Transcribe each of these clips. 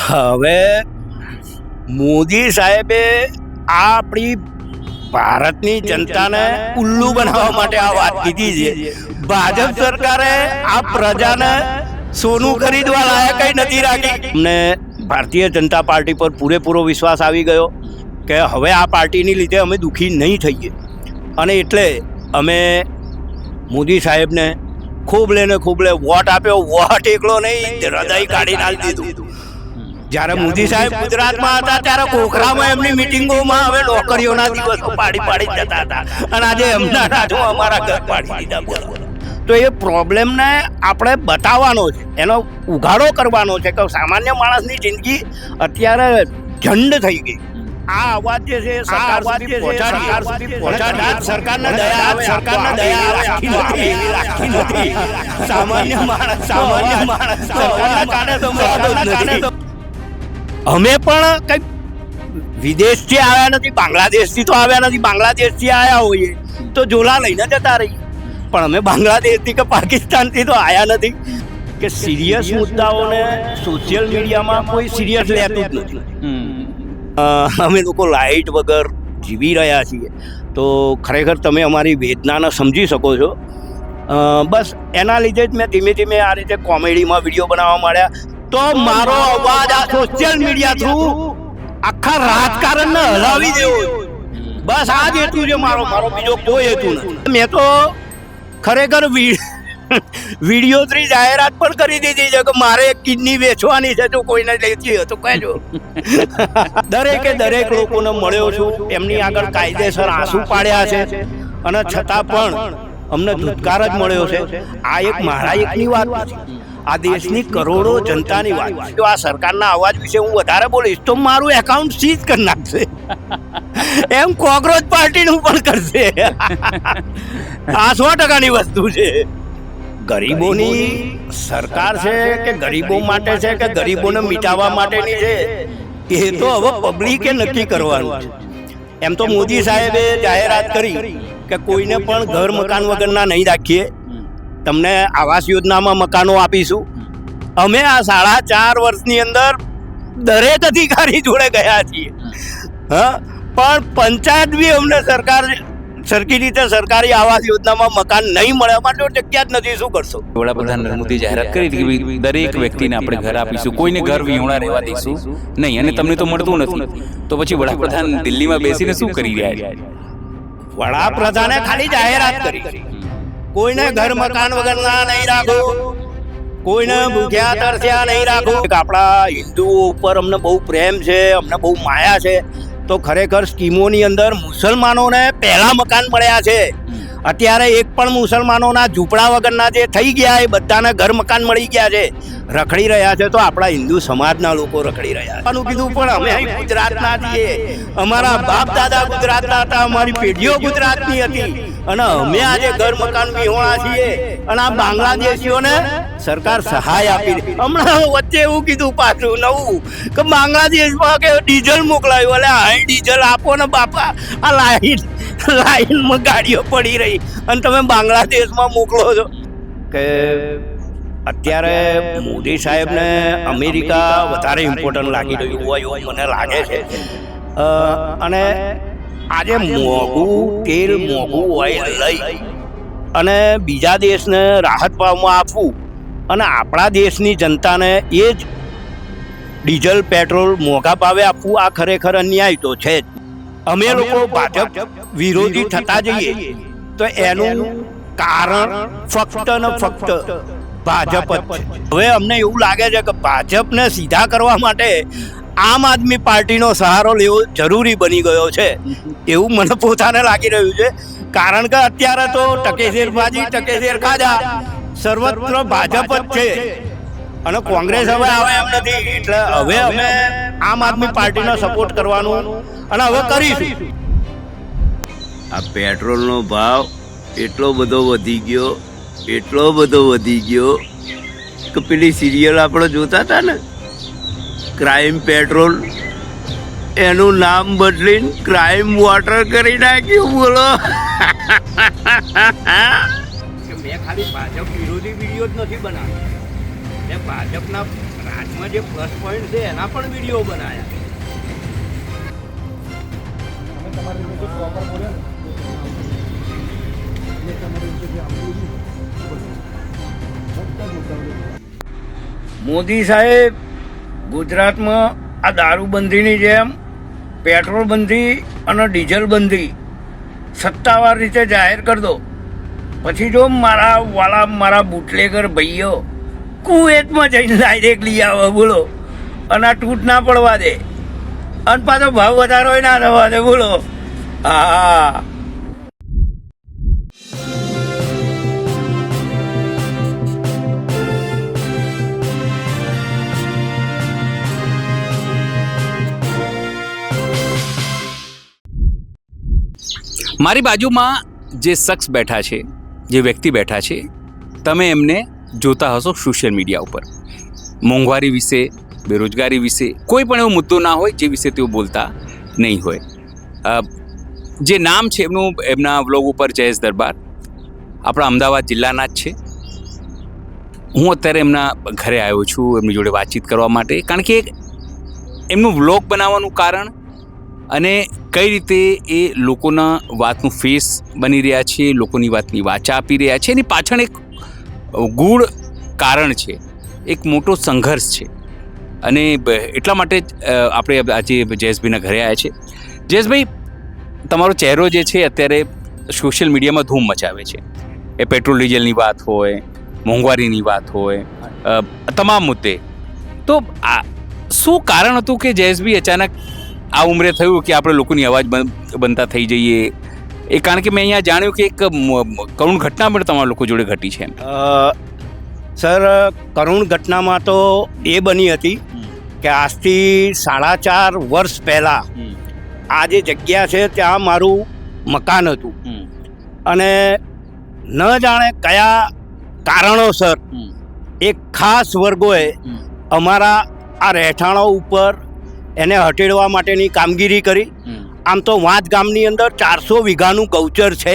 હવે મોદી સાહેબે આ આપણી ભારતની જનતાને ઉલ્લુ બનાવવા માટે આ વાત કીધી છે. ભાજપ સરકારે આ પ્રજાને સોનું ખરીદવા લાયક કઈ નથી રાખી. અમને ભારતીય જનતા પાર્ટી પર પૂરેપૂરો વિશ્વાસ આવી ગયો કે હવે આ પાર્ટીની લીધે અમે દુઃખી નહીં થઈએ, અને એટલે અમે મોદી સાહેબને ખૂબલે વોટ આપ્યો. વોટ એકલો નહીં, હૃદય કાઢી નાખી દીધું. જ્યારે મોદી સાહેબ ગુજરાતમાં હતા ત્યારે ખોખરામાં એમની મિટિંગોમાં હવે નોકરીઓના દિવસો પાડી જતા હતા, અને આજે એમના રાજમાં અમારા ઘર પાડી દીધા. બોલો. તો એ પ્રોબ્લેમને આપણે બતાવવાનો છે, એનો ઉઘાડો કરવાનો છે કે સામાન્ય માણસની જિંદગી અત્યારે ઝંડ થઈ ગઈ. આ અવાજ જે છે સરકાર સુધી પહોંચાડી. સરકારને દયા આવે સામાન્ય માણસ સરકારના કારણે તો અમે પણ કઈ વિદેશથી આવ્યા નથી, બાંગ્લાદેશથી તો આવ્યા નથી. બાંગ્લાદેશથી આવ્યા હોઈએ તો ઝોલા લઈને જતા રહીએ, પણ અમે બાંગ્લાદેશથી કે પાકિસ્તાનથી તો આવ્યા નથી. કે સિરિયસ મુદ્દાઓને સોશિયલ મીડિયામાં કોઈ સિરિયસ લેતું જ નથી. અમે લોકો લાઇટ વગર જીવી રહ્યા છીએ, તો ખરેખર તમે અમારી વેદનાને સમજી શકો છો. બસ એના લીધે જ મેં ધીમે ધીમે આ રીતે કોમેડીમાં વિડીયો બનાવવા માંડ્યા. તો મારો અવાજ આ સોશિયલ મીડિયા થ્રુ આખા રાજકારણને હલાવી દેવો, બસ આ જ હેતુ છે મારો બીજો કોઈ હેતુ નથી. મેં તો ખરેખર વિડીયોથી જાહેરાત પણ કરી દીધી છે કે મારે કિડની વેચવાની છે, જો કોઈને લેતી હોય તો કહેજો. દરેક લોકોને મળ્યો છું, એમની આગળ કાયદેસર આંસુ પાડ્યા છે, અને છતાં પણ અમને ધુતકાર જ મળ્યો છે. આ એક મારા એકની વાત નથી, આ દેશની કરોડો જનતાની વાત. જો આ સરકારના અવાજ વિશે હું વધારે બોલીશ તો મારું એકાઉન્ટ સીઝ કરી નાખશે, એમ કોકરોચ પાર્ટીનું પણ કરશે. આ 100%ની વસ્તુ છે. ગરીબોની સરકાર છે કે ગરીબો માટે છે કે ગરીબોને મિટાવવા માટેની છે, એ તો હવે પબ્લિકે નક્કી કરવાનું છે. એમ તો મોદી સાહેબે જાહેરાત કરી કે કોઈને પણ ઘર મકાન વગરના નહીં રાખીએ, તમને આવાસ યોજનામાં મકાનો આપીશું. અમે આ 4.5 વર્ષની અંદર દરેક અધિકારી જોડે ગયા છીએ, પણ પંચાયત બી અમને સરખી રીતે સરકારી આવાસ યોજનામાં મકાન નહીં મળે, માટે જગ્યા જ નથી. શું કરશો? વડાપ્રધાન નરેન્દ્ર મોદી જાહેરાત કરી હતી કે દરેક વ્યક્તિને આપણે ઘર આપીશું, કોઈને ઘર વિહોણા રહેવા દઈશું નહીં, અને તમને તો મળતું નથી. તો પછી વડાપ્રધાન દિલ્હીમાં બેસીને શું કરી રહ્યા છે? વડાપ્રધાને ખાલી જાહેરાત કરી, કોઈને ઘર મકાન વગરના નહીં રાખો, કોઈને ભૂખ્યા તરસ્યા નહીં રાખો. આપણા હિન્દુઓ ઉપર અમને બહુ પ્રેમ છે, અમને બહુ માયા છે, તો ખરેખર સ્કીમોની અંદર મુસલમાનોને પહેલા મકાન મળ્યા છે. અત્યારે એક પણ મુસલમાનોના ઝૂંપડા વગરના જે થઈ ગયા એ બધાને ઘર મકાન મળી ગયા છે. રખડી રહ્યા છે તો આપણા હિન્દુ સમાજના લોકો રખડી રહ્યા છે. કીધું પણ અમે અહીં ગુજરાતના છીએ, અમારા બાપ દાદા ગુજરાતના હતા, અમારી પેઢીઓ ગુજરાતની હતી, અને અમે આજે ઘર મકાન વિહોણા છીએ, અને આ બાંગ્લાદેશીઓને સરકાર સહાય આપી. હમણાં વચ્ચે એવું કીધું પાછું નવું કે બાંગ્લાદેશમાં કે ડીઝલ મોકલાયું. એટલે હાઈ ડીઝલ આપો ને બાપા, આ લાઈનમાં ગાડીઓ પડી રહી અને તમે બાંગ્લાદેશમાં મોકલો છો. કે અત્યારે મોદી સાહેબને અમેરિકા વધારે ઇમ્પોર્ટન્ટ લાગી રહ્યું હોય એવું મને લાગે છે. અને આજે મોંઘું તેલ, મોંઘું ઓઇલ લઈ અને બીજા દેશને રાહત ભાવમાં આપવું, અને આપણા દેશની જનતાને એ જ ડીઝલ પેટ્રોલ મોંઘા ભાવે આપવું, આ ખરેખર અન્યાય તો છે જ. અમે લોકો ભાજપ વિરોધી થતા જઈએ તો એનું કારણ ફક્ત ને ફક્ત ભાજપ જ છે. હવે અમને એવું લાગે છે કે ભાજપને સીધા કરવા માટે આમ આદમી પાર્ટીનો સહારો લેવો જરૂરી બની ગયો છે, એવું મને પોતાને લાગી રહ્યું છે. કારણ કે અત્યારે તો ટકેશેરબાજી, ટકેશેર ખાધા, સર્વત્ર ભાજપ જ છે, અને કોંગ્રેસ હવે આવે એમ નથી. એટલે હવે અમે આમ આદમી પાર્ટીનો સપોર્ટ કરવાનું અને હવે કરીશું. આ પેટ્રોલનો ભાવ એટલો બધો વધી ગયો કે પેલી સિરિયલ આપણે જોતા હતા ને, ક્રાઇમ પેટ્રોલ, એનું નામ બદલીને ક્રાઇમ વોટર કરી નાખ્યું. બોલો. મેં ખાલી ભાજપ વિરોધી વિડીયો જ નથી બનાવ્યો, મેં ભાજપના રાજમાં જે પ્લસ પોઈન્ટ છે એના પણ વિડીયો બનાવ્યા. મોદી સાહેબ ગુજરાતમાં આ દારૂબંધીની જેમ પેટ્રોલ બંધી અને ડીઝલ બંધી સત્તાવાર રીતે જાહેર કરી દો. પછી જો મારા બુટલેગર ભાઈઓ કુવેતમાં જઈને ડાયરેક્ટ લઈ આવે બોલો, અને આ તૂટ ના પડવા દે, અને પાછો ભાવ વધારો ના થવા દે બોલો. હા, મારી બાજુમાં જે શખ્સ બેઠા છે, જે વ્યક્તિ બેઠા છે, તમે એમને જોતા હશો સોશિયલ મીડિયા ઉપર. મોંઘવારી વિશે, બેરોજગારી વિશે કોઈ પણ એવો મુદ્દો ના હોય જે વિશે તેઓ બોલતા નહીં હોય. જે નામ છે એમનું, એમના વ્લોગ ઉપર જયેશ દરબાર, આપણા અમદાવાદ જિલ્લાના જ છે. હું અત્યારે એમના ઘરે આવ્યો છું એમની જોડે વાતચીત કરવા માટે, કારણ કે એમનું વ્લોગ બનાવવાનું કારણ અને કઈ રીતે એ લોકોના વાતનું ફેસ બની રહ્યા છે, લોકોની વાતની વાચા આપી રહ્યા છે, એની પાછળ એક ગૂઢ કારણ છે, એક મોટો સંઘર્ષ છે. અને એટલા માટે જ આપણે આજે જયેશભાઈના ઘરે આવ્યા છે. જયેશભાઈ, તમારો ચહેરો જે છે અત્યારે સોશિયલ મીડિયામાં ધૂમ મચાવે છે. એ પેટ્રોલ ડીઝલની વાત હોય, મોંઘવારીની વાત હોય, તમામ મુદ્દે. તો આ શું કારણ હતું કે જયેશભાઈ અચાનક આ ઉંમરે થયું કે આપણે લોકોની અવાજ બનતા થઈ જઈએ? એ કારણ કે મેં અહીંયા જાણ્યું કે એક કરુણ ઘટના પણ તમારા લોકો જોડે ઘટી છે. સર, કરુણ ઘટનામાં તો એ બની હતી કે આજથી 4.5 વર્ષ પહેલાં આ જે જગ્યા છે ત્યાં મારું મકાન હતું, અને ન જાણે કયા કારણોસર એક ખાસ વર્ગોએ અમારા આ રહેઠાણો ઉપર એને હટેડવા માટેની કામગીરી કરી. આમ તો વાંચ ગામની અંદર 400 વીઘાનું ગૌચર છે,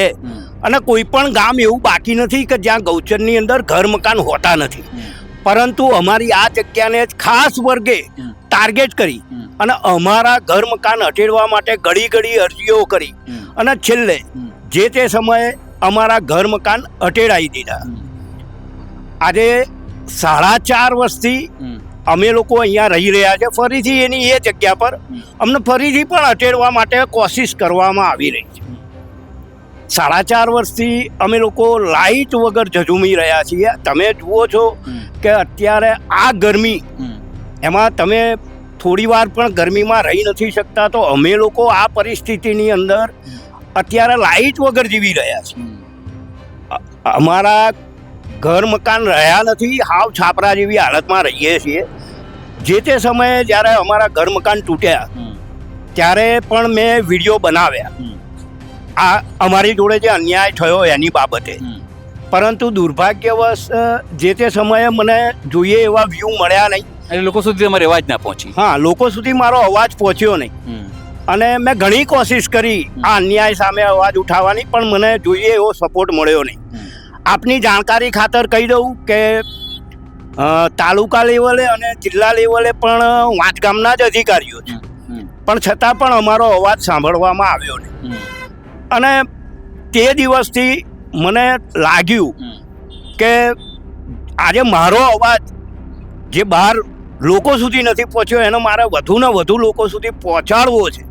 અને કોઈ પણ ગામ એવું બાકી નથી કે જ્યાં ગૌચરની અંદર ઘર મકાન હોતા નથી. પરંતુ અમારી આ જગ્યાને જ ખાસ વર્ગે ટાર્ગેટ કરી અને અમારા ઘર મકાન હટેડવા માટે ઘડી અરજીઓ કરી, અને છેલ્લે જે તે સમયે અમારા ઘર મકાન હટેડાઈ દીધા. આજે 4.5 વર્ષથી અમે લોકો અહીંયા રહી રહ્યા છે. ફરીથી એની એ જગ્યા પર અમને ફરીથી પણ હટેડવા માટે કોશિશ કરવામાં આવી રહી છે. 4.5 વર્ષથી અમે લોકો લાઇટ વગર ઝઝૂમી રહ્યા છીએ. તમે જુઓ છો કે અત્યારે આ ગરમી, એમાં તમે થોડી વાર પણ ગરમીમાં રહી નથી શકતા. તો અમે લોકો આ પરિસ્થિતિની અંદર અત્યારે લાઇટ વગર જીવી રહ્યા છીએ. અમારા ઘર મકાન રહ્યા નથી, હાવ છાપરા જેવી હાલતમાં રહીએ છીએ. જે તે સમયે જ્યારે અમારા ઘર મકાન તૂટ્યા ત્યારે પણ મેં વિડીયો બનાવ્યા આ અમારી જોડે જે અન્યાય થયો એની બાબતે. પરંતુ દુર્ભાગ્યવશ જે તે સમયે મને જોઈએ એવા વ્યૂ મળ્યા નહીં, એટલે લોકો સુધી તમારી અવાજ ના પહોંચી. હા, લોકો સુધી મારો અવાજ પહોંચ્યો નહીં. અને મેં ઘણી કોશિશ કરી આ અન્યાય સામે અવાજ ઉઠાવવાની, પણ મને જોઈએ એવો સપોર્ટ મળ્યો નહીં. આપની જાણકારી ખાતર કહી દઉં કે તાલુકા લેવલે અને જિલ્લા લેવલે પણ વાંચ ગામના જ અધિકારીઓ છે, પણ છતાં પણ અમારો અવાજ સાંભળવામાં આવ્યો નહીં. અને તે દિવસથી મને લાગ્યું કે આજે મારો અવાજ જે બહાર લોકો સુધી નથી પહોંચ્યો એને મારે વધુ ને વધુ લોકો સુધી પહોંચાડવો છે.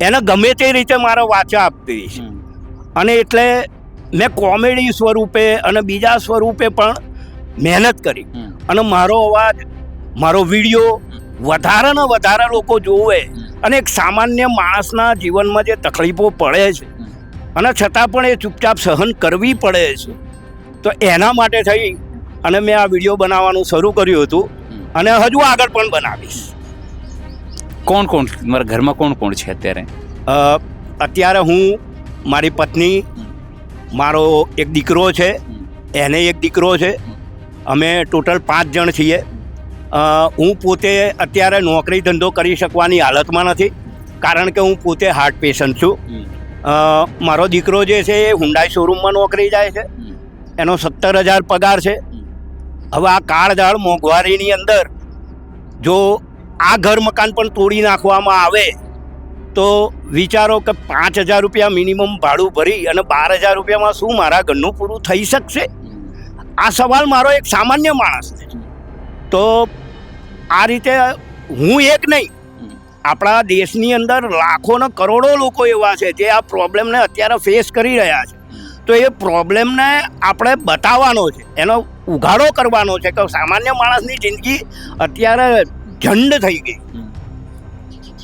એને ગમે તે રીતે મારે વાચા આપવી છે. અને એટલે મેં કોમેડી સ્વરૂપે અને બીજા સ્વરૂપે પણ મહેનત કરી, અને મારો અવાજ, મારો વિડીયો વધારે ને વધારે લોકો જોવે, અને એક સામાન્ય માણસના જીવનમાં જે તકલીફો પડે છે અને છતાં પણ એ ચૂપચાપ સહન કરવી પડે છે, તો એના માટે થઈ અને મેં આ વિડીયો બનાવવાનું શરૂ કર્યું હતું, અને હજુ આગળ પણ બનાવીશ. કોણ મારા ઘરમાં કોણ છે અત્યારે? અત્યારે હું, મારી પત્ની, મારો એક દીકરો છે, એને એક દીકરો છે. અમે ટોટલ 5 જણ છીએ. હું પોતે અત્યારે નોકરી ધંધો કરી શકવાની હાલતમાં નથી, કારણ કે હું પોતે હાર્ટ પેશન્ટ છું. મારો દીકરો જે છે એ હુન્ડાઈ શોરૂમમાં નોકરી જાય છે, એનો 17,000 પગાર છે. હવે આ કાળજાળ મોંઘવારીની અંદર જો આ ઘર મકાન પણ તોડી નાખવામાં આવે તો વિચારો કે 5,000 રૂપિયા મિનિમમ ભાડું ભરી અને 12,000 રૂપિયામાં શું મારા ઘરનું પૂરું થઈ શકશે? આ સવાલ મારો એક સામાન્ય માણસ છે. તો આ રીતે હું એક નહીં, આપણા દેશની અંદર લાખો ને કરોડો લોકો એવા છે જે આ પ્રોબ્લેમને અત્યારે ફેસ કરી રહ્યા છે. તો એ પ્રોબ્લેમને આપણે બતાવવાનો છે, એનો ઉઘાડો કરવાનો છે કે સામાન્ય માણસની જિંદગી અત્યારે ઝંડ થઈ ગઈ.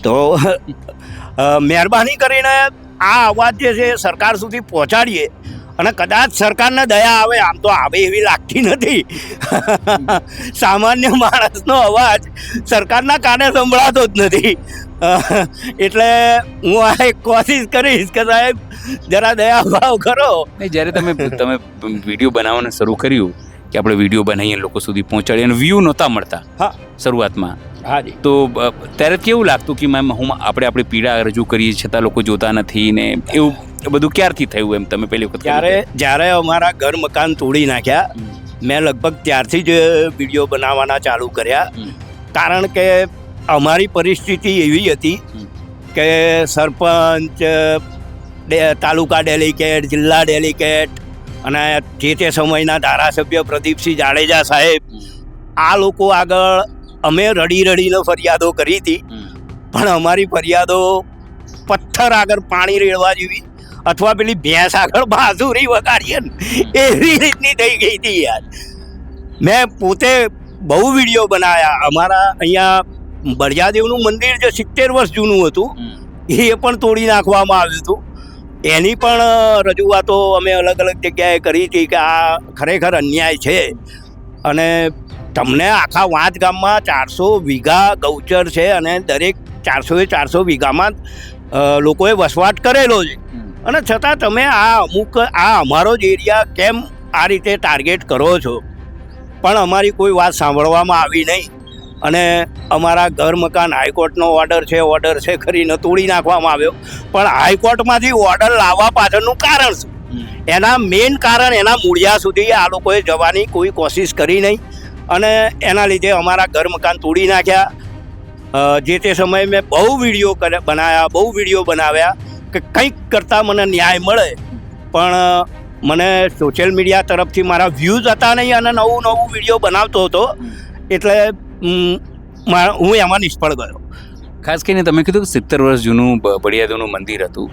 તો મહેરબાની કરીને આ અવાજ જે છે સરકાર સુધી પહોંચાડીએ અને કદાચ સરકારને દયા આવે, આમ તો આવે એવી લાગતી નથી. સામાન્ય માણસનો અવાજ સરકારના કાને સંભળાતો જ નથી. એટલે હું આ એક કોશિશ કરીશ કે સાહેબ જરા દયા ભાવ કરો. નહીં, જ્યારે તમે વિડીયો બનાવવાનું શરૂ કર્યું કે આપણે વિડીયો બનાવીએ લોકો સુધી પહોંચાડીએ અને વ્યૂ નહોતા મળતા હા શરૂઆતમાં, હાજી, તો ત્યારે કેવું લાગતું કે મેમ આપણે આપણી પીડા રજૂ કરીએ છતાં લોકો જોતા નથી ને એવું બધું ક્યારથી થયું? એમ તમે પહેલી વખત જ્યારે અમારા ઘર મકાન તોડી નાખ્યા, મેં લગભગ ત્યારથી જ વિડીયો બનાવવાના ચાલુ કર્યા. કારણ કે અમારી પરિસ્થિતિ એવી હતી કે સરપંચ, તાલુકા ડેલિકેટ, જિલ્લા ડેલિકેટ અને જે તે સમયના ધારાસભ્ય પ્રદીપસિંહ જાડેજા સાહેબ, આ લોકો આગળ અમે રડીને ફરિયાદો કરી હતી. પણ અમારી ફરિયાદો પથ્થર આગળ પાણી રેડવા જેવી અથવા પેલી ભેંસ આગળ બાંસુરી વગાડીએ ને એવી રીતની થઈ ગઈ હતી યાર. મેં પોતે બહુ વિડીયો બનાવ્યા. અમારા અહીંયા બળિયાદેવનું મંદિર જે 70 વર્ષ જૂનું હતું એ પણ તોડી નાખવામાં આવ્યું હતું. એની પણ રજૂઆતો અમે અલગ અલગ જગ્યાએ કરી હતી કે આ ખરેખર અન્યાય છે. અને તમને આખા વાંચ ગામમાં 400 વીઘા ગૌચર છે અને દરેક 400 વીઘામાં લોકોએ વસવાટ કરેલો છે. અને છતાં તમે આ અમારો જ એરિયા કેમ આ રીતે ટાર્ગેટ કરો છો? પણ અમારી કોઈ વાત સાંભળવામાં આવી નહીં. અને અમારા ઘર મકાન હાઈકોર્ટનો ઓર્ડર છે કરીને તોડી નાખવામાં આવ્યો. પણ હાઈકોર્ટમાંથી ઓર્ડર લાવવા પાછળનું કારણ શું? એના મેઇન કારણ, એના મૂળિયા સુધી આ લોકોએ જવાની કોઈ કોશિશ કરી નહીં અને એના લીધે અમારા ઘર મકાન તોડી નાખ્યા. જે તે સમયે મેં બહુ વિડીયો બનાવ્યા કે કંઈક કરતાં મને ન્યાય મળે. પણ મને સોશિયલ મીડિયા તરફથી મારા વ્યૂઝ હતા નહીં અને નવું વિડીયો બનાવતો હતો એટલે હું એમાં નિષ્ફળ ગયો. ખાસ કરીને તમે કીધું કે 70 વર્ષ જૂનું બળિયાદેવનું મંદિર હતું,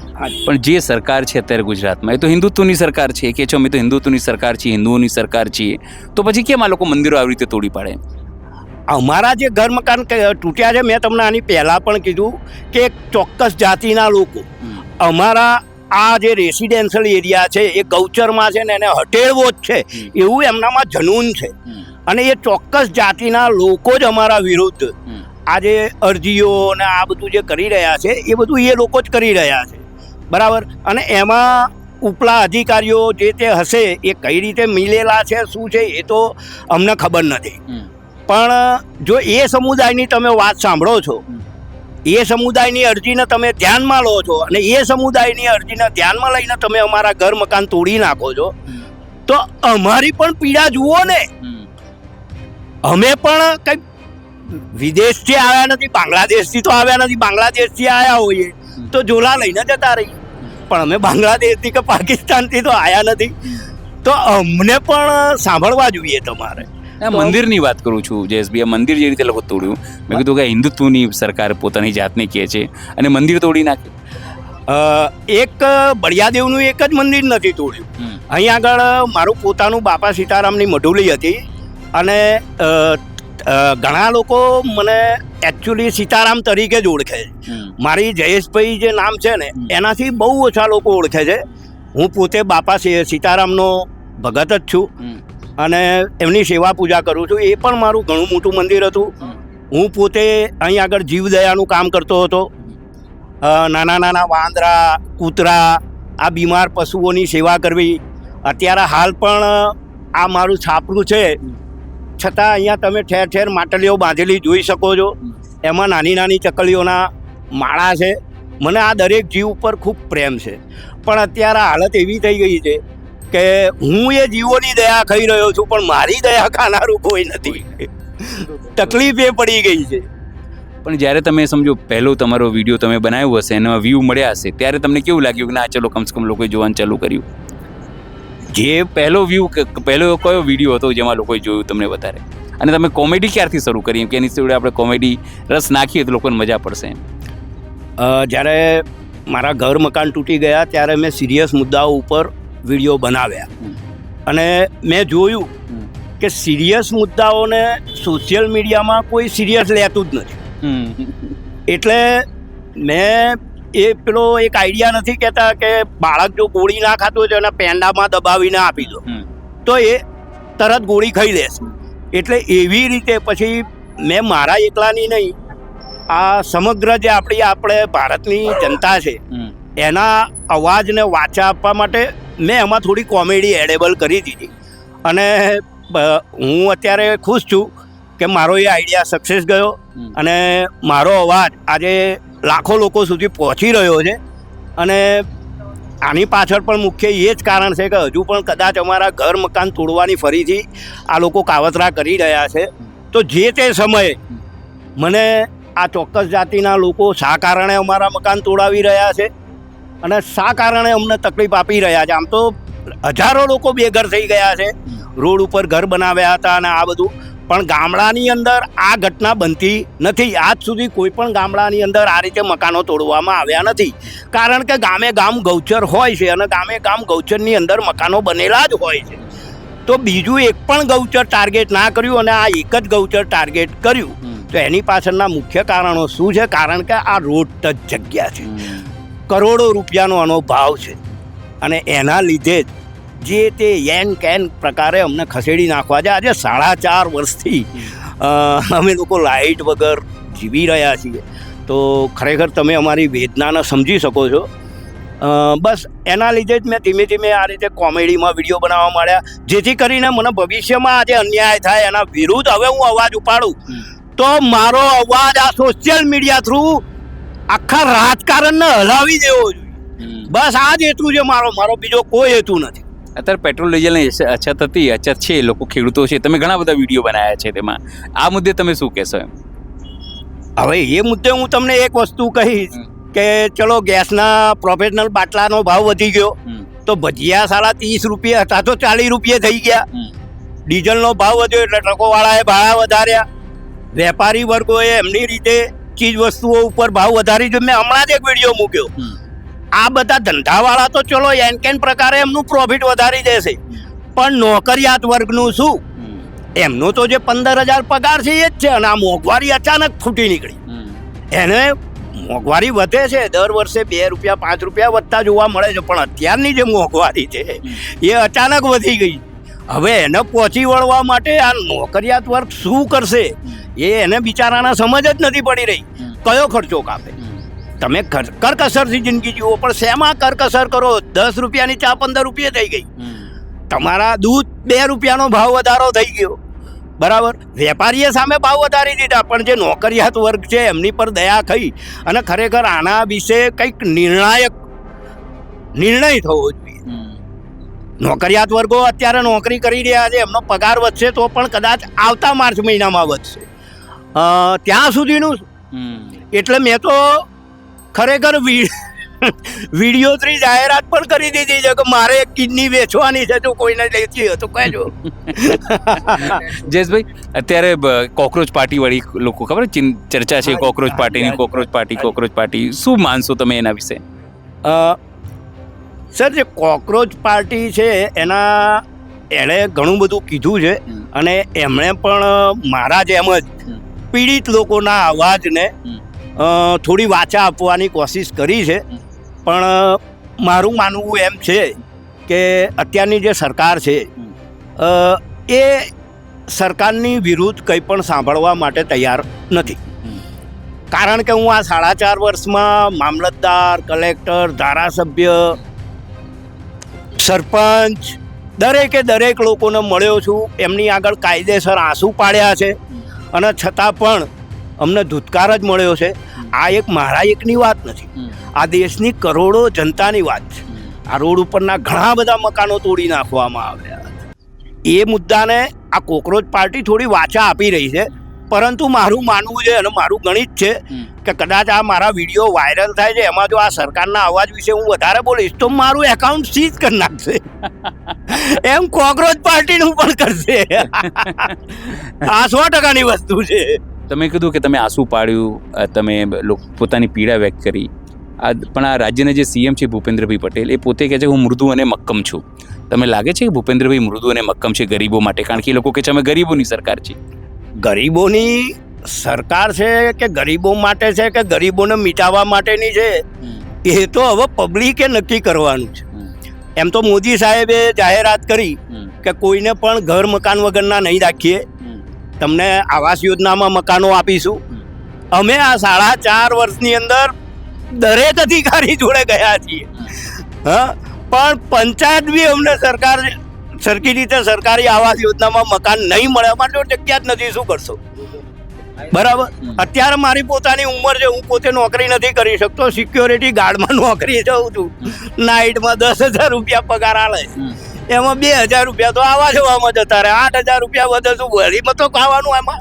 પણ જે સરકાર છે અત્યારે ગુજરાતમાં એ તો હિન્દુત્વની સરકાર છે કે છો અમે તો હિન્દુત્વની સરકાર છીએ, હિન્દુઓની સરકાર છીએ, તો પછી કેમ આ લોકો મંદિરો આવી રીતે તોડી પાડે? અમારા જે ઘર મકાન તૂટ્યા છે, મેં તમને આની પહેલાં પણ કીધું કે એક ચોક્કસ જાતિના લોકો અમારા આ જે રેસિડેન્શિયલ એરિયા છે એ ગૌચરમાં છે ને એને હટેળવો જ છે એવું એમનામાં જનૂન છે. અને એ ચોક્કસ જાતિના લોકો જ અમારા વિરુદ્ધ આ જે અરજીઓ ને આ બધું જે કરી રહ્યા છે એ બધું એ લોકો જ કરી રહ્યા છે, બરાબર. અને એમાં ઉપલા અધિકારીઓ જે તે હશે એ કઈ રીતે મિલેલા છે શું છે એ તો અમને ખબર નથી. પણ જો એ સમુદાયની તમે વાત સાંભળો છો, એ સમુદાયની અરજીને તમે ધ્યાનમાં લો છો અને એ સમુદાયની અરજીને ધ્યાનમાં લઈને તમે અમારા ઘર મકાન તોડી નાખો છો, તો અમારી પણ પીડા જુઓ ને. અમે પણ કંઈક વિદેશથી આવ્યા નથી, બાંગ્લાદેશથી તો આવ્યા નથી. બાંગ્લાદેશથી આવ્યા હોઈએ તો ઝોલા લઈને જતા રહીએ, પણ અમે બાંગ્લાદેશથી કે પાકિસ્તાનથી તો આવ્યા નથી. તો અમને પણ સાંભળવા જોઈએ તમારે. મંદિરની વાત કરું છું જયેશભાઈ, આ મંદિર જે રીતે લોકો તોડ્યું, મેં કીધું કે હિન્દુત્વની સરકાર પોતાની જાતને કહે છે અને મંદિર તોડી નાખે. એક બળિયાદેવનું એક જ મંદિર નથી તોડ્યું. અહીં આગળ મારું પોતાનું બાપા સીતારામની મઢુલી હતી અને ઘણા લોકો મને એકચ્યુઅલી સીતારામ તરીકે જ ઓળખે છે. મારી જયેશભાઈ જે નામ છે ને એનાથી બહુ ઓછા લોકો ઓળખે છે. હું પોતે બાપા સીતારામનો ભગત જ છું અને એમની સેવા પૂજા કરું છું. એ પણ મારું ઘણું મોટું મંદિર હતું. હું પોતે અહીં આગળ જીવદયાનું કામ કરતો હતો. નાના વાંદરા, કૂતરા, આ બીમાર પશુઓની સેવા કરવી. અત્યારે હાલ પણ આ મારું છાપરું છે, છતાં અહીંયા તમે ઠેર ઠેર માટલીઓ બાંધેલી જોઈ શકો છો. એમાં નાની ચકલીઓના માળા છે. મને આ દરેક જીવ ઉપર ખૂબ પ્રેમ છે. પણ અત્યારે હાલત એવી થઈ ગઈ છે કે હું એ જીવોની દયા ખાઈ રહ્યો છું, પણ મારી દયા ખાનારું કોઈ નથી. તકલીફ એ પડી ગઈ છે. પણ જ્યારે તમે સમજો પહેલો તમારો વિડીયો તમે બનાવ્યો હશે એના વ્યૂ મળ્યા હશે ત્યારે તમને કેવું લાગ્યું કે ના ચલો કમસે કમ લોકોએ જોવાનું ચાલુ કર્યું? જે પહેલો વ્યૂ પહેલો કયો વિડીયો હતો જેમાં લોકોએ જોયું તમને વધારે? અને તમે કોમેડી ક્યારથી શરૂ કરી એમ કે એની જોડે આપણે કોમેડી રસ નાખીએ તો લોકોને મજા પડશે એમ? જ્યારે મારા ઘર મકાન તૂટી ગયા ત્યારે મેં સિરિયસ મુદ્દાઓ ઉપર વિડીયો બનાવ્યા અને મેં જોયું કે સિરિયસ મુદ્દાઓને સોશિયલ મીડિયામાં કોઈ સિરિયસ લેતું જ નથી. એટલે મેં પેલો એક આઈડિયા નથી કહેતા કે બાળક જો ગોળી ના ખાતું હોય તો એના પેંડામાં દબાવીને આપી દો તો એ તરત ગોળી ખાઈ લેશે. એટલે એવી રીતે પછી મેં મારા એકલાની નહીં, આ સમગ્ર જે આપણે ભારતની જનતા છે એના અવાજને વાચા આપવા માટે મેં એમાં થોડી કોમેડી એડેબલ કરી દીધી. અને હું અત્યારે ખુશ છું કે મારો એ આઈડિયા સક્સેસ ગયો અને મારો અવાજ આજે લાખો લોકો સુધી પહોંચી રહ્યો છે. અને આની પાછળ પણ મુખ્ય એ જ કારણ છે કે હજુ પણ કદાચ અમારા ઘર મકાન તોડવાની ફરીથી આ લોકો કાવતરા કરી રહ્યા છે. તો જે તે સમયે મને આ ચોક્કસ જાતિના લોકો શા કારણે અમારા મકાન તોડાવી રહ્યા છે અને શા કારણે અમને તકલીફ આપી રહ્યા છે. આમ તો હજારો લોકો બેઘર થઈ ગયા છે, રોડ ઉપર ઘર બનાવ્યા હતા અને આ બધું, પણ ગામડાની અંદર આ ઘટના બનતી નથી. આજ સુધી કોઈ પણ ગામડાની અંદર આ રીતે મકાનો તોડવામાં આવ્યા નથી. કારણ કે ગામે ગામ ગૌચર હોય છે અને ગામે ગામ ગૌચરની અંદર મકાનો બનેલા જ હોય છે. તો બીજું એક પણ ગૌચર ટાર્ગેટ ના કર્યું અને આ એક જ ગૌચર ટાર્ગેટ કર્યું. તો એની પાછળના મુખ્ય કારણો શું છે? કારણ કે આ રોડ ટચ જગ્યા છે, કરોડો રૂપિયાનો આનો ભાવ છે અને એના લીધે જ જે તે યેન કેન પ્રકારે અમને ખસેડી નાખવા છે. આજે 4.5 વર્ષથી અમે લોકો લાઇટ વગર જીવી રહ્યા છીએ. તો ખરેખર તમે અમારી વેદનાને સમજી શકો છો. બસ એના લીધે જ મેં ધીમે ધીમે આ રીતે કોમેડીમાં વિડીયો બનાવવા માંડ્યા, જેથી કરીને મને ભવિષ્યમાં આજે અન્યાય થાય એના વિરુદ્ધ હવે હું અવાજ ઉપાડું તો મારો અવાજ આ સોશિયલ મીડિયા થ્રુ આખા રાજકારણને હલાવી દેવો જોઈએ. બસ આ જ હેતુ છે મારો બીજો કોઈ હેતુ નથી. અત્યારે પેટ્રોલ ડીઝલની અછત હતી, અછત છે, લોકો ખેડૂતો છે, તમે ઘણા બધા વિડીયો બનાવ્યા છે, તેમાં આ મુદ્દે તમે શું કહેશો એમ? હવે એ મુદ્દે હું તમને એક વસ્તુ કહીશ કે ચલો ગેસના પ્રોફેશનલ બાટલાનો ભાવ વધી ગયો તો ભજીયા 30 રૂપિયા હતા તો 40 રૂપિયા થઈ ગયા. ડીઝલનો ભાવ વધ્યો એટલે ટ્રકોવાળાએ ભાડા વધાર્યા, વેપારી વર્ગોએ એમની રીતે ચીજ વસ્તુઓ ઉપર ભાવ વધારી દીધો. મેં હમણાં જ એક વિડીયો મૂક્યો. આ બધા ધંધાવાળા તો ચલો એન કેન પ્રકારે એમનું પ્રોફિટ વધારી દેશે, પણ નોકરિયાત વર્ગનું શું? એમનો તો જે 15,000 પગાર છે એ જ છે અને આ મોંઘવારી અચાનક ફૂટી નીકળી. એને મોંઘવારી વધે છે, દર વર્ષે 2 રૂપિયા 5 રૂપિયા વધતા જોવા મળે છે, પણ અત્યારની જે મોંઘવારી છે એ અચાનક વધી ગઈ. હવે એને પહોંચી વળવા માટે આ નોકરિયાત વર્ગ શું કરશે એને બિચારાને સમજ જ નથી પડી રહી. કયો ખર્ચો કાપે? તમે કરકસરથી જિંદગી જીવો, પણ શેમાં કરકસર કરો? 10 રૂપિયાની ચા 15 રૂપિયા થઈ ગઈ. તમારા દૂધ 2 રૂપિયાનો ભાવ વધારો થઈ ગયો, બરાબર. વેપારીએ સામે ભાવ વધારી દીધા, પણ જે નોકરિયાત વર્ગ છે એમની પર દયા થઈ અને ખરેખર આના વિશે કંઈક નિર્ણય થવો જોઈએ. નોકરિયાત વર્ગો અત્યારે નોકરી કરી રહ્યા છે, એમનો પગાર વધશે તો પણ કદાચ આવતા માર્ચ મહિનામાં વધશે, ત્યાં સુધીનું. એટલે મેં તો ખરેખર વિડીયો 3 જાહેરાત પણ કરી દીધી છે કે મારે કિડની વેચવાની છે, જો કોઈને લેતી હોય તો કહેજો. જયેશભાઈ, અત્યારે કોકરોચ પાર્ટી વાળી લોકો ખબર ચર્ચા છે, કોકરોચ પાર્ટી, શું માનશો તમે એના વિશે? સર, જે કોકરોચ પાર્ટી છે એણે ઘણું બધું કીધું છે અને એમણે પણ મારા જેમ જ પીડિત લોકોના અવાજને થોડી વાચા આપવાની કોશિશ કરી છે. પણ મારું માનવું એમ છે કે અત્યારની જે સરકાર છે એ સરકારની વિરુદ્ધ કંઈ પણ સાંભળવા માટે તૈયાર નથી. કારણ કે હું આ 4.5 વર્ષમાં મામલતદાર, કલેક્ટર, ધારાસભ્ય, સરપંચ દરેક લોકોને મળ્યો છું. એમની આગળ કાયદેસર આંસુ પાડ્યા છે અને છતાં પણ અમને ધૂતકાર જ મળ્યો છે. આ એક મારા એકની વાત નથી, આ દેશની કરોડો જનતાની વાત છે. આ રોડ ઉપરના ઘણા બધા મકાનો તોડી નાખવામાં આવ્યા. એ મુદ્દાને આ કોકરોચ પાર્ટી થોડી વાચા આપી રહી છે, પરંતુ મારું માનવું છે અને મારું ગણિત છે કે કદાચ આ મારા વિડીયો વાયરલ થાય છે, એમાં જો આ સરકારના અવાજ વિશે હું વધારે બોલીશ તો મારું એકાઉન્ટ સીઝ કરી નાખશે. એમ કોકરોચ પાર્ટીનું પણ કરશે. આ 100%ની વસ્તુ છે. તમે કીધું કે તમે આંસુ પાડ્યું, તમે પોતાની પીડા વ્યક્ત કરી, પણ આ રાજ્યના જે સીએમ છે ભૂપેન્દ્રભાઈ પટેલ, એ પોતે કહે છે હું મૃદુ અને મક્કમ છું. તમને લાગે છે કે ભૂપેન્દ્રભાઈ મૃદુ અને મક્કમ છે ગરીબો માટે? કારણ કે એ લોકો કહે છે અમે ગરીબોની સરકાર છે. ગરીબોની સરકાર છે કે ગરીબો માટે છે કે ગરીબોને મિટાવવા માટેની છે, એ તો હવે પબ્લિકે નક્કી કરવાનું છે. એમ તો મોદી સાહેબે જાહેરાત કરી કે કોઈને પણ ઘર મકાન વગરના નહીં રાખીએ, તમને આવાસ યોજનામાં મકાનો આપીશું. અમે આ 4.5 વર્ષની અંદર દરેક અધિકારી જોડે ગયા છીએ. હા, પણ પંચાયત બી અમને સરખી રીતે સરકારી આવાસ યોજનામાં મકાન નહીં મળે. અમારે જો જગ્યા જ નથી, શું કરશો? બરાબર. અત્યારે મારી પોતાની ઉંમર છે, હું પોતે નોકરી નથી કરી શકતો, સિક્યોરિટી ગાર્ડમાં નોકરી જાઉં છું. નાઇટમાં 10,000 રૂપિયા પગાર આલે, એમાં 2,000 રૂપિયા તો આવા જવામાં જતા રહે. 8,000 રૂપિયા વધે શું વળીમાં તો ખાવાનું એમાં.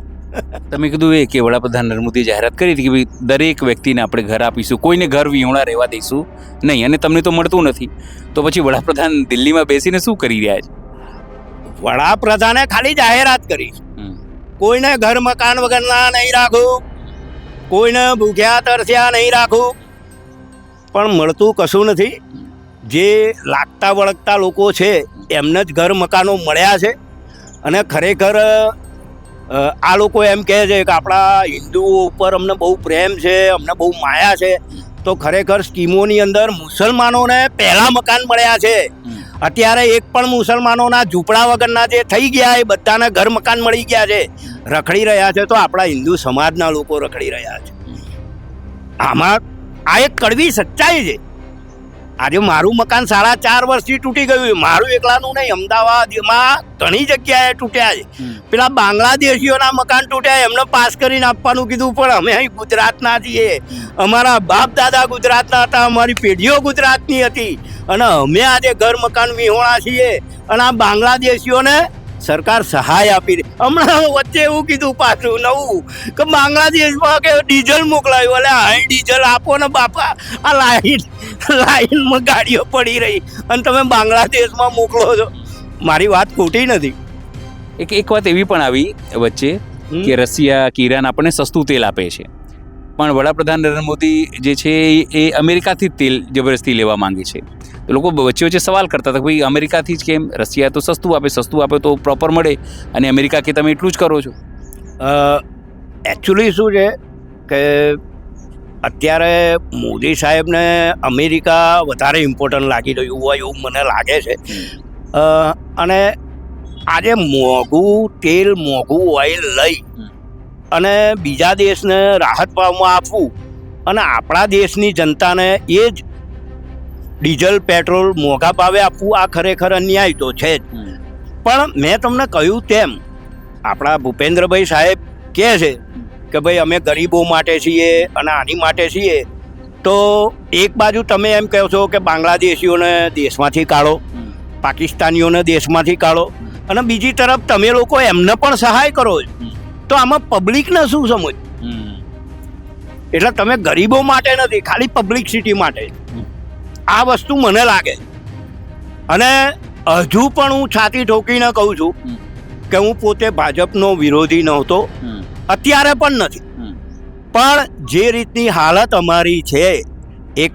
તમે કીધું એ કે વડાપ્રધાન નરેન્દ્ર મોદીએ જાહેરાત કરી હતી કે ભાઈ દરેક વ્યક્તિને આપણે ઘર આપીશું, કોઈને ઘર વિહોણા રહેવા દઈશું નહીં, અને તમને તો મળતું નથી, તો પછી વડાપ્રધાન દિલ્હીમાં બેસીને શું કરી રહ્યા છે? વડાપ્રધાને ખાલી જાહેરાત કરી, કોઈને ઘર મકાન વગરના નહીં રાખું, કોઈને ભૂખ્યા તરસ્યા નહીં રાખું, પણ મળતું કશું નથી. જે લાગતા વળગતા લોકો છે એમને જ ઘર મકાનો મળ્યા છે. અને ખરેખર આ લોકો એમ કહે છે કે આપણા હિન્દુઓ ઉપર અમને બહુ પ્રેમ છે, અમને બહુ માયા છે, તો ખરેખર સ્કીમોની અંદર મુસલમાનોને પહેલા મકાન મળ્યા છે. અત્યારે એક પણ મુસલમાનોના ઝૂંપડા વગરના જે થઈ ગયા એ બધાને ઘર મકાન મળી ગયા છે. રખડી રહ્યા છે તો આપણા હિન્દુ સમાજના લોકો રખડી રહ્યા છે. આમાં આ એક કડવી સચ્ચાઈ છે. આજે મારું મકાન 4.5 વર્ષથી તૂટી ગયું. મારું એકલાનું નહીં, અમદાવાદમાં ઘણી જગ્યાએ તૂટ્યા છે. પેલા બાંગ્લાદેશીઓના મકાન તૂટ્યા, એમને પાસ કરીને આપવાનું કીધું, પણ અમે અહીં ગુજરાતના છીએ, અમારા બાપ દાદા ગુજરાતના હતા, અમારી પેઢીઓ ગુજરાતની હતી, અને અમે આજે ઘર મકાન વિહોણા છીએ. અને આ બાંગ્લાદેશીઓને સરકાર સહાય આપી રહી. હમણાં વચ્ચે એવું કીધું પાછું નવું કે બાંગ્લાદેશમાં કે ડીઝલ મોકલાયું. એટલે હાઈ ડીઝલ આપો ને બાપા, આ લાઈનમાં ગાડીઓ પડી રહી અને તમે બાંગ્લાદેશમાં મોકલો છો. મારી વાત ખોટી નથી. એક વાત એવી પણ આવી વચ્ચે કે રશિયા કે ઈરાન આપણને સસ્તું તેલ આપે છે, પણ વડાપ્રધાન નરેન્દ્ર મોદી જે છે એ અમેરિકાથી જ તેલ જબરદસ્તી લેવા માંગે છે. તો લોકો વચ્ચે સવાલ કરતા હતા કે ભાઈ અમેરિકાથી જ કેમ? રશિયા તો સસ્તું આપે તો પ્રોપર મળે, અને અમેરિકા કે તમે એટલું જ કરો છો. એકચ્યુઅલી શું છે કે અત્યારે મોદી સાહેબને અમેરિકા વધારે ઇમ્પોર્ટન્ટ લાગી રહ્યું હોય એવું મને લાગે છે. અને આજે મોંઘું તેલ, મોંઘું ઓઇલ લઈ અને બીજા દેશને રાહત ભાવમાં આપવું અને આપણા દેશની જનતાને એ જ ડીઝલ પેટ્રોલ મોંઘા ભાવે આપવું, આ ખરેખર અન્યાય તો છે જ. પણ મેં તમને કહ્યું તેમ આપણા ભૂપેન્દ્રભાઈ સાહેબ કહે છે કે ભાઈ અમે ગરીબો માટે છીએ અને આની માટે છીએ, તો એક બાજુ તમે એમ કહો છો કે બાંગ્લાદેશીઓને દેશમાંથી કાઢો, પાકિસ્તાનીઓને દેશમાંથી કાઢો, અને બીજી તરફ તમે લોકો એમને પણ સહાય કરો છો, તો આમાં પબ્લિકને શું સમજ? એટલે તમે ગરીબો માટે નથી, ખાલી પબ્લિસિટી માટે. આ વસ્તુ મને લાગે. અને હજુ પણ હું છાતી ઠોકીને કહું છું કે હું પોતે ભાજપનો વિરોધી નહોતો, અત્યારે પણ નથી, પણ જે રીતની હાલત અમારી છે એક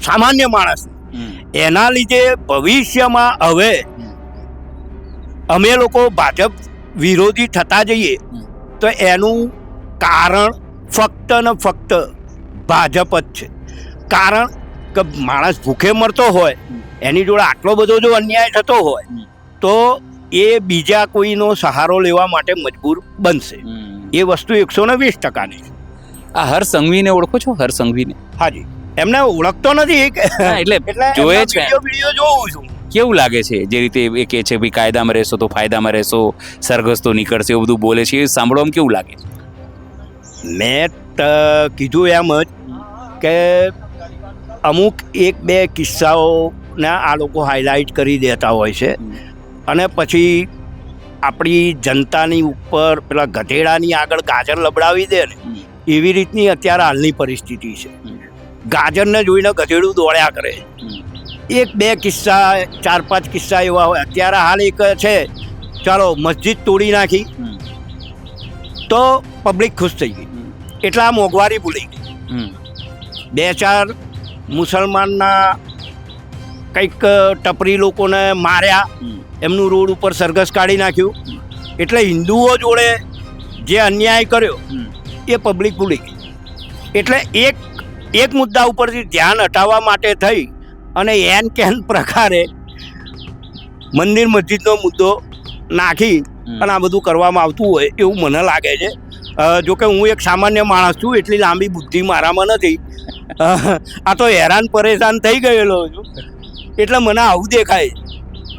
સામાન્ય માણસ, એના લીધે ભવિષ્યમાં હવે અમે લોકો ભાજપ વિરોધી થતા જઈએ તો એનું કારણ ફક્ત ને ફક્ત ભાજપ જ છે. કારણ કે માણસ ભૂખે મરતો હોય, એની જોડે આટલો બધો જો અન્યાય થતો હોય તો એ બીજા કોઈનો સહારો લેવા માટે મજબૂર બનશે. એ વસ્તુ 120%ની. આ હર્ષ સંઘવીને ઓળખો છો? હર્ષ સંઘવીને? હાજી, એમને ઓળખતો નથી, એટલે જોયે છે, વિડીયો જોઉં છું. કેવું લાગે છે જે રીતે એ કહે છે ભાઈ કાયદામાં રહેશો તો ફાયદામાં રહેશો, સરઘસ તો નીકળશે, એવું બધું બોલે છે, એ સાંભળવામાં કેવું લાગે છે? મેં કીધું એમ જ કે અમુક 1-2 કિસ્સાઓના આ લોકો હાઇલાઇટ કરી દેતા હોય છે, અને પછી આપણી જનતાની ઉપર પેલા ગધેડાની આગળ ગાજર લબડાવી દે ને એવી રીતની અત્યારે હાલની પરિસ્થિતિ છે. ગાજરને જોઈને ગધેડું દોડ્યા કરે. એક બે કિસ્સા 4-5 કિસ્સા એવા હોય. અત્યારે હાલ એક છે, ચાલો મસ્જિદ તોડી નાખી તો પબ્લિક ખુશ થઈ ગઈ, એટલા મોંઘવારી ભૂલી ગઈ. 2-4 મુસલમાનના કંઈક ટપરી લોકોને માર્યા, એમનું રોડ ઉપર સરઘસ કાઢી નાખ્યું, એટલે હિન્દુઓ જોડે જે અન્યાય કર્યો એ પબ્લિક ભૂલી ગઈ. એટલે એક મુદ્દા ઉપરથી ધ્યાન હટાવવા માટે થઈ અને એન કેન પ્રકારે મંદિર મસ્જિદનો મુદ્દો નાખી અને આ બધું કરવામાં આવતું હોય એવું મને લાગે છે. જોકે હું એક સામાન્ય માણસ છું, એટલી લાંબી બુદ્ધિ મારામાં નથી. આ તો હેરાન પરેશાન થઈ ગયેલો છું, એટલે મને આવું દેખાય.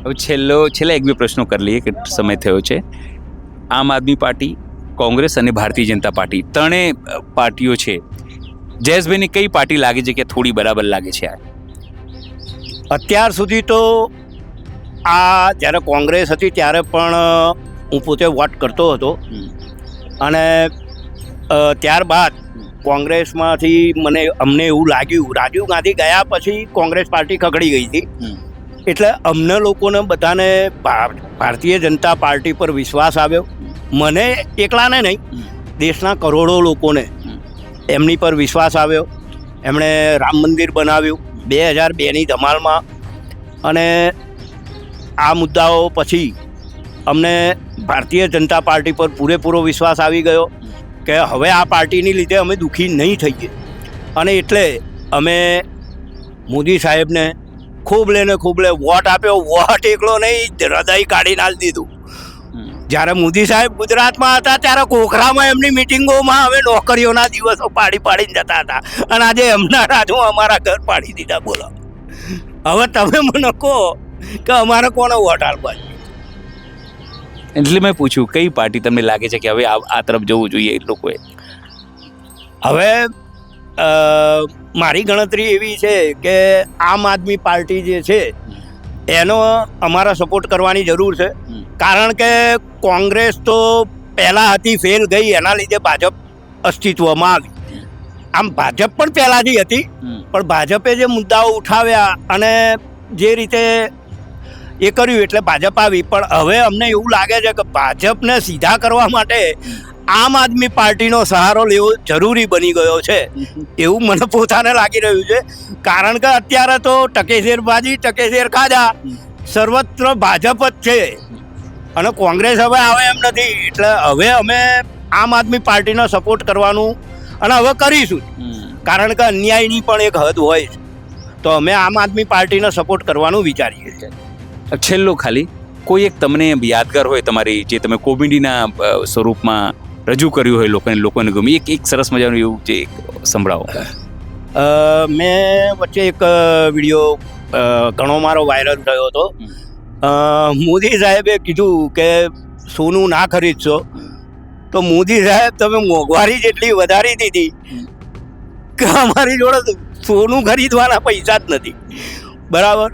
હવે છેલ્લા 1-2 પ્રશ્નો કરી લઈએ કે સમય થયો છે. આમ આદમી પાર્ટી, કોંગ્રેસ અને ભારતીય જનતા પાર્ટી ત્રણેય પાર્ટીઓ છે. જયેશભાઈની કઈ પાર્ટી લાગે છે કે થોડી બરાબર લાગે છે? અત્યાર સુધી તો આ જ્યારે કોંગ્રેસ હતી ત્યારે પણ હું પોતે વોટ કરતો હતો, અને ત્યારબાદ કોંગ્રેસમાંથી અમને એવું લાગ્યું, રાજીવ ગાંધી ગયા પછી કોંગ્રેસ પાર્ટી ખગડી ગઈ હતી, એટલે અમને લોકોને બધાને ભારતીય જનતા પાર્ટી પર વિશ્વાસ આવ્યો. મને એકલાને નહીં, દેશના કરોડો લોકોને એમની પર વિશ્વાસ આવ્યો. એમણે રામ મંદિર બનાવ્યું 2002ની ધમાલમાં, અને આ મુદ્દાઓ પછી અમને ભારતીય જનતા પાર્ટી પર પૂરેપૂરો વિશ્વાસ આવી ગયો કે હવે આ પાર્ટીની લીધે અમે દુઃખી નહીં થઈએ. અને એટલે અમે મોદી સાહેબને ખૂબલે વોટ આપ્યો. વોટ એકલો નહીં, હૃદય કાઢીને આલી દીધું. જ્યારે મોદી સાહેબ ગુજરાતમાં હતા ત્યારે કોખરામાં એમની મિટિંગોમાં હવે નોકરીઓના દિવસો પાડીને જતા હતા, અને આજે એમના રાજમાં અમારા ઘર પાડી દીધા. બોલો, હવે તમે મને કહો કે અમારે કોને વોટ આપવા? એટલે મેં પૂછ્યું કઈ પાર્ટી તમને લાગે છે કે હવે આ તરફ જવું જોઈએ એ લોકોએ? હવે મારી ગણતરી એવી છે કે આમ આદમી પાર્ટી જે છે એનો અમારા સપોર્ટ કરવાની જરૂર છે. કારણ કે કોંગ્રેસ તો પહેલાં હતી, ફેલ ગઈ, એના લીધે ભાજપ અસ્તિત્વમાં આવી. આમ ભાજપ પણ પહેલાંથી હતી, પણ ભાજપે જે મુદ્દાઓ ઉઠાવ્યા અને જે રીતે એ કર્યું એટલે ભાજપ આવી. પણ હવે અમને એવું લાગે છે કે ભાજપને સીધા કરવા માટે આમ આદમી પાર્ટીનો સહારો લેવો જરૂરી બની ગયો છે, એવું મને પોતાને લાગી રહ્યું છે. કારણ કે અત્યારે તો ટકેશેરબાજી, ટકેશેર ખાધા, સર્વત્ર ભાજપ જ છે, અને કોંગ્રેસ હવે આવે એમ નથી. એટલે હવે અમે આમ આદમી પાર્ટીનો સપોર્ટ કરવાનું અને હવે કરીશું, કારણ કે અન્યાયની પણ એક હદ હોય છે. તો અમે આમ આદમી પાર્ટીનો સપોર્ટ કરવાનું વિચારીએ છીએ. છેલ્લો ખાલી કોઈ એક તમને યાદગાર હોય તમારી, જે તમે કોમેડીના સ્વરૂપમાં રજૂ કર્યું હોય, લોકોને ગમે એક સરસ મજાનું એવું જે સંભળાવો. મેં વચ્ચે એક વિડીયો ઘણો મારો વાયરલ થયો હતો. મોદી સાહેબે કીધું કે સોનું ના ખરીદશો, તો મોદી સાહેબ તમે મોંઘવારી જેટલી વધારી દીધી કે અમારી જોડે સોનું ખરીદવાના પૈસા જ નથી. બરાબર.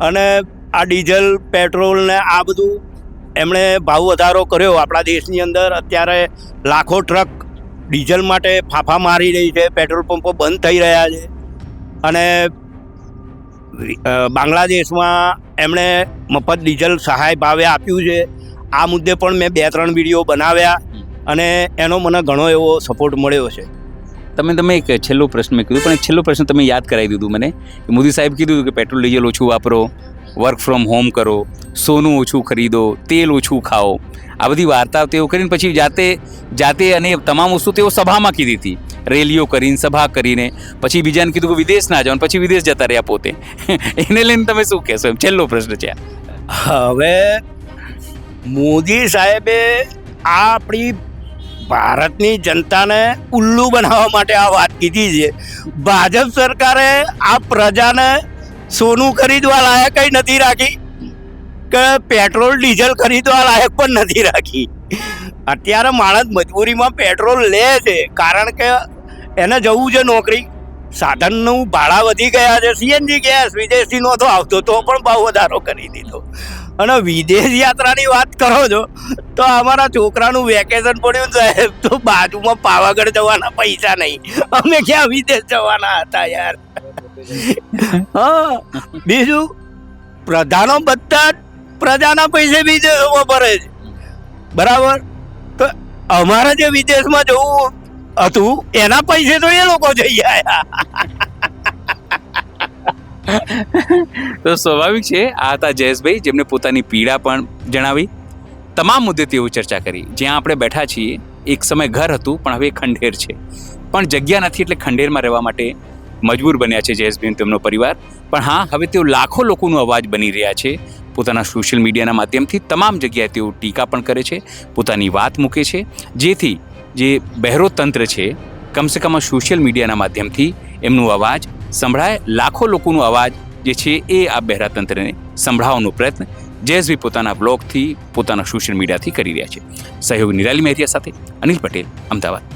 અને આ ડીઝલ, પેટ્રોલ ને આ બધું એમણે ભાવ વધારો કર્યો. આપણા દેશની અંદર અત્યારે લાખો ટ્રક ડીઝલ માટે ફાંફા મારી રહી છે, પેટ્રોલ પંપો બંધ થઈ રહ્યા છે. અને બાંગ્લાદેશમાં એમણે મફત ડીઝલ સહાય ભાવે આપ્યું છે. આ મુદ્દે પણ મેં 2-3 વિડીયો બનાવ્યા અને એનો મને ઘણો એવો સપોર્ટ મળ્યો છે. તમે એક છેલ્લો પ્રશ્ન મેં કીધું, પણ એક છેલ્લો પ્રશ્ન તમે યાદ કરાવી દીધું મને. મોદી સાહેબ કીધું કે પેટ્રોલ ડીઝલ ઓછું વાપરો, વર્ક ફ્રોમ હોમ કરો, સોનું ઓછું ખરીદો, તેલ ઓછું ખાઓ, આ બધી વાર્તાઓ તેઓ કરીને પછી જાતે અને તમામ વસ્તુ તેઓ સભામાં કીધી હતી, રેલીઓ કરીને, સભા કરીને. પછી બીજાને કીધું કે વિદેશ ના જાઓ, પછી વિદેશ જતા રહ્યા પોતે. એને લઈને તમે શું કહેશો? એમ છેલ્લો પ્રશ્ન છે. હવે મોદી સાહેબે આપણી ભારતની જનતાને ઉલ્લુ બનાવવા માટે આ વાત કીધી છે. ભાજપ સરકારે આ પ્રજાને સોનું ખરીદવા લાયક નથી રાખી, કે પેટ્રોલ ડીઝલ ખરીદવા લાયક પણ નથી રાખી. અત્યારે માણસ મજબૂરીમાં પેટ્રોલ લે છે, કારણ કે એને જવું છે નોકરી. સાધનનું ભાડા વધી ગયા છે. સીએનજી ગેસ વિદેશથી નહોતો આવતો, તો પણ ભાવ વધારો કરી દીધો. અને વિદેશ યાત્રાની વાત કરો છો તો અમારા છોકરાનું વેકેશન પડ્યું સાહેબ તો બાજુમાં પાવાગઢ જવાના પૈસા નહીં, અમે ક્યાં વિદેશ જવાના હતા યાર. હા, બીજું પ્રધાનો બધા જ પ્રજાના પૈસે વિદેશમાં ભરે છે, બરાબર? તો અમારે જે વિદેશમાં જવું હતું એના પૈસે તો એ લોકો જઈ આયા. તો સ્વાભાવિક છે, આ હતા જયેશભાઈ, જેમને પોતાની પીડા પણ જણાવી. તમામ મુદ્દે તેઓ ચર્ચા કરી. જ્યાં આપણે બેઠા છીએ એક સમય ઘર હતું પણ હવે ખંડેર છે, પણ જગ્યા નથી એટલે ખંડેરમાં રહેવા માટે મજબૂર બન્યા છે જયેશભાઈ તેમનો પરિવાર. પણ હા, હવે તેઓ લાખો લોકોનો અવાજ બની રહ્યા છે. પોતાના સોશિયલ મીડિયાના માધ્યમથી તમામ જગ્યાએ તેઓ ટીકા પણ કરે છે, પોતાની વાત મૂકે છે, જેથી જે બહેરો તંત્ર છે કમસે કમ સોશિયલ મીડિયાના માધ્યમથી એમનો અવાજ સંભળાય. લાખો લોકોનો અવાજ જે છે એ આ બહેરા તંત્રને સંભળાવવાનો પ્રયત્ન જયેશભાઈ પોતાના બ્લોગથી, પોતાના સોશિયલ મીડિયાથી કરી રહ્યા છે. સહયોગ નિરાલી મહેરિયા સાથે અનિલ પટેલ, અમદાવાદ.